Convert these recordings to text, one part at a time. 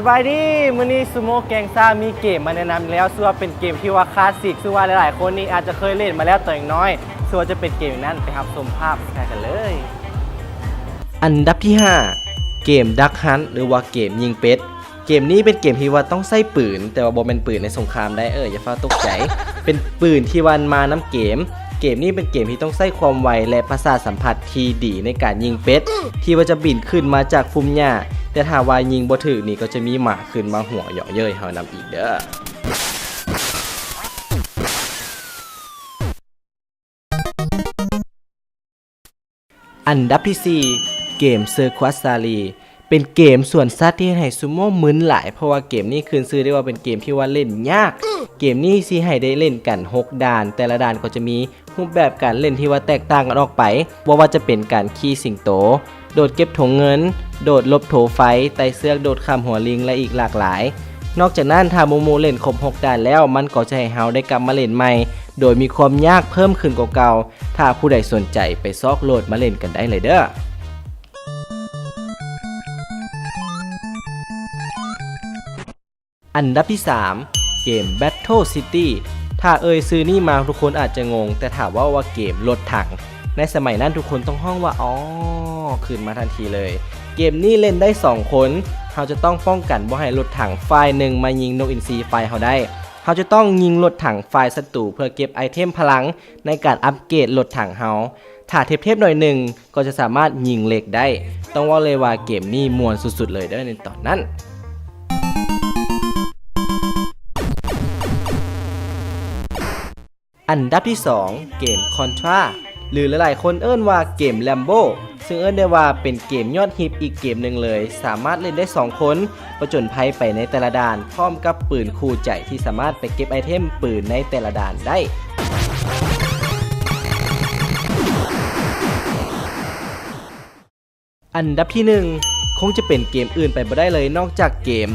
บายดีมื้อนี้ซูโม่แกงซ่ามีเกมมาแนะนำแล้วซึ่งว่าเป็นเกมที่ว่าคลาสสิกซึ่งว่าหลายๆคนนี่อาจจะเคยเล่นมาแล้วแต่อย่างน้อยส่วนจะเป็นเกมนั้นไปครับชมภาพกันเลยอันดับที่5เกม Duck Hunt หรือว่าเกมยิงเป็ดเกมนี้เป็นเกมที่ว่าต้องใช้ปืนแต่ว่าบ่เป็นปืนในสงครามได้อย่าฟ้าตกใจ เป็นปืนที่วันมาน้ำเกมนี้เป็นเกมที่ต้องใช้ความไวและประสาทสัมผัสที่ดีในการยิงเป็ดที่ว่าจะบินขึ้นมาจากฟุ่มหญ้าแต่ถ้าว่ายิงบ่ถึกนี่ก็จะมีหมาขึ้นมาหัวเหยาะเย้ยเฮานำอีกเด้ออันดับที่4เกมเซอร์ควสซารีเป็นเกมสวนสัตว์ที่ให้ซูโม่มึนหลายเพราะว่าเกมนี้คือชื่อได้ว่าเป็นเกมที่ว่าเล่นยากเกมนี้สิให้ได้เล่นกัน6ด่านแต่ละด่านก็จะมีรูปแบบการเล่นที่ว่าแตกต่างกันออกไปว่าจะเป็นการขี่สิงโตโดดเก็บถุงเงินโดดลบโถไฟไต่เสือกโดดข้ามหัวลิงและอีกหลากหลายนอกจากนั้นถ้าโมโมเล่นครบ6ด่านแล้วมันก็จะให้เฮาได้กลับมาเล่นใหม่โดยมีความยากเพิ่มขึ้นกว่าเก่าถ้าผู้ใดสนใจไปซอกโหลดมาเล่นกันได้เลยเด้ออันดับที่3เกม Battle City ถ้าซื้อนี่มาทุกคนอาจจะงงแต่ถามว่าเกมรถถังในสมัยนั้นทุกคนต้องห้องว่าขึ้นมาทันทีเลยเกมนี้เล่นได้2คนเราจะต้องป้องกันบ่ให้รถถังฝ่ายหนึ่งมายิงนกอินทรีฝ่ายเราได้เราจะต้องยิงรถถังฝ่ายศัตรูเพื่อเก็บไอเทมพลังในการอัปเกรดรถถังเราถ้าเทพหน่อยหนึ่งก็จะสามารถยิงเหล็กได้ต้องว่าเลยว่าเกมนี้ม่วนสุดๆเลยเด้อในตอนนั้นอันดับที่2เกม Contra หรือหลายๆคนเอิ้นว่าเกม Lambo ซึ่งเอิ้นได้ว่าเป็นเกมยอดฮิตอีกเกมหนึ่งเลยสามารถเล่นได้2คนประจนภัยไปในแต่ละด่านพร้อมกับปืนคู่ใจที่สามารถไปเก็บไอเทมปืนในแต่ละด่านได้อันดับที่1คงจะเป็นเกมอื่นไปบ่ได้เลยนอกจากเกม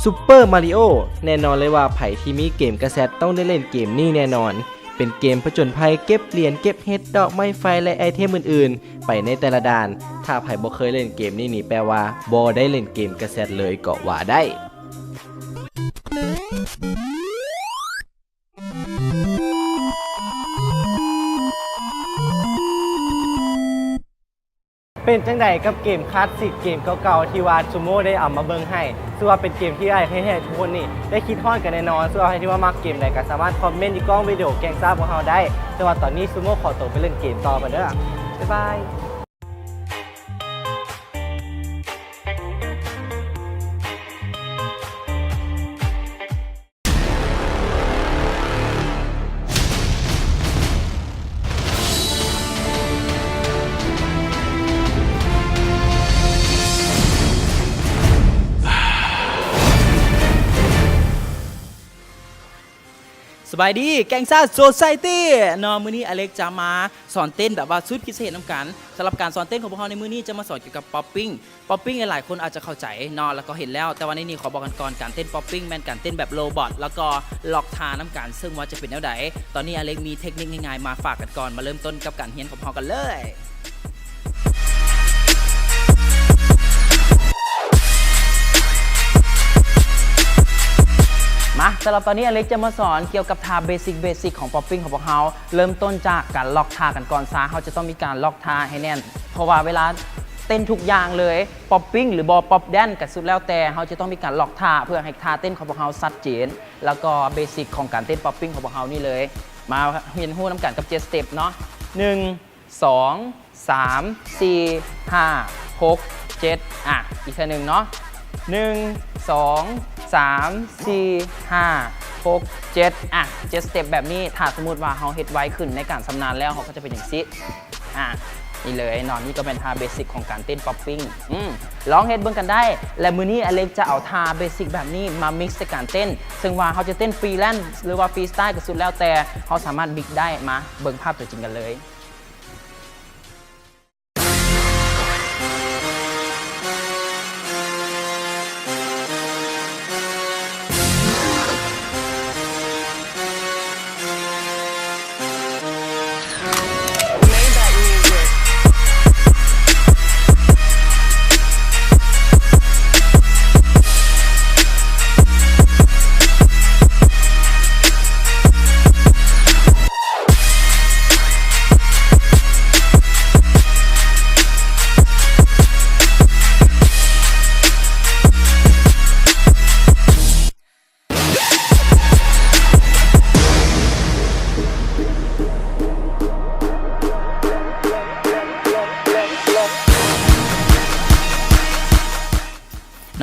Super Mario แน่นอนเลยว่าไผที่มีเกมกระแสต้องได้เล่นเกมนี้แน่นอนเป็นเกมผจญภัยเก็บเหรียญเก็บเห็ดดอกไม้ไฟและไอเทมอื่นๆไปในแต่ละด่านถ้าไผบ่เคยเล่นเกมนี้นี่แปลว่าบ่ได้เล่นเกมกระแสเลยก็ว่าได้เป็นจังใดกับเกมคลาสสิกเกมเก่าๆที่ว่าซูโม่ได้เอามาเบิ่งให้ซึ่งว่าเป็นเกมที่ให้ทุกคนนี่ได้คิดฮอดกันแน่นอนซึ่งว่าใครที่ว่ามักเกมใดก็สามารถคอมเมนต์ที่กล้องวิดีโอแกงซ่าของเราได้แต่ว่าตอนนี้ซูโม่ขอตัวไปเล่นเกมต่อกันเด้อบ๊ายบายสบายดีแกงซ่าโซไซตี้เนาะมื้อนี้อเล็กจะมาสอนเต้นแบบว่าสุดพิเศษน้ำกันสำหรับการสอนเต้นของพวกเราในมื้อนี้จะมาสอนเกี่ยวกับป๊อปปิ้งหลายคนอาจจะเข้าใจเนาะแล้วก็เห็นแล้วแต่ว่าในนี้ขอบอกกันก่อนการเต้นป๊อปปิ้งแม่นการเต้นแบบโรบอทแล้วก็ล็อกท่าน้ำกันซึ่งว่าจะเป็นแนวใดตอนนี้อเล็กมีเทคนิคง่ายๆมาฝากกันก่อนมาเริ่มต้นกับการเรียนของพวกเรากันเลยมาสำหรับตอนนี้อเล็กจะมาสอนเกี่ยวกับท่าเบสิกของป๊อปปิ้งของพวกเราเริ่มต้นจากการล็อกท่ากันก่อนซะเขาจะต้องมีการล็อกท่าให้แน่นเพราะว่าเวลาเต้นทุกอย่างเลยป๊อปปิ้งหรือบอป๊อปแดนก็สุดแล้วแต่เขาจะต้องมีการล็อกท่าเพื่อให้ท่าเต้นของพวกเราชัดเจนแล้วก็เบสิกของการเต้นป๊อปปิ้งของพวกเรานี่เลยมาเรียนรู้นำกันกับ7 สเต็ปเนาะ1 2 3 4 5 6 7อีกทีหนึ่งเนาะ1 2 3 4 5 6 7 7 สเต็ปแบบนี้ถ้าสมมติว่าเราเฮ็ดไว้ขึ้นในการชำนาญแล้วเขาก็จะเป็นอย่างนี้นี่เลยนอนนี่ก็เป็นท่าเบสิกของการเต้นป๊อปปิ้งลองเฮ็ดเบิ่งกันได้และมื้อนี้อเล็กจะเอาท่าเบสิกแบบนี้มามิกซ์ในการเต้นซึ่งว่าเขาจะเต้นฟรีแลนซ์หรือว่าฟรีสไตล์ก็สุดแล้วแต่เขาสามารถมิกซ์ได้มาเบิ่งภาพตัวจริงกันเลย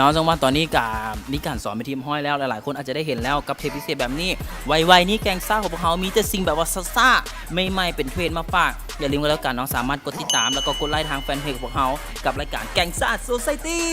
น้องจังว่าตอนนี้กับมีการสอนเป็นทีมห้อยแล้วหลายๆคนอาจจะได้เห็นแล้วกับเทปพิเศษแบบนี้ไวๆนี้แกงซ่าของพวกเขามีแต่สิ่งแบบว่าซ่าๆไม่ๆเป็นเทรนมาฝากอย่าลืมกันแล้วกันน้องสามารถกดติดตามแล้วก็กดไลค์ทางแฟนเพจของพวกเขากับรายการแกงซ่าโซไซตี้